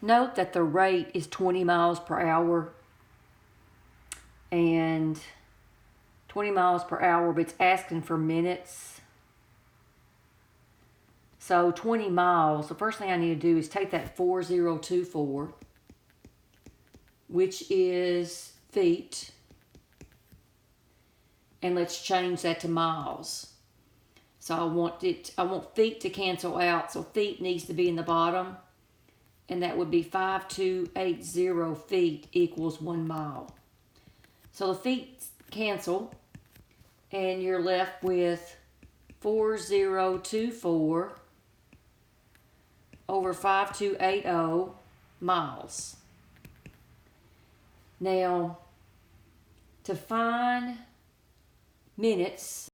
Note that the rate is 20 miles per hour and 20 miles per hour, but it's asking for minutes. So 20 miles, the first thing I need to do is take that 4024, which is feet, and let's change that to miles. So I want feet to cancel out, so feet needs to be in the bottom, and that would be 5280 feet equals 1 mile. So the feet cancel, and you're left with 4024 over 5280 miles. Now, to find minutes,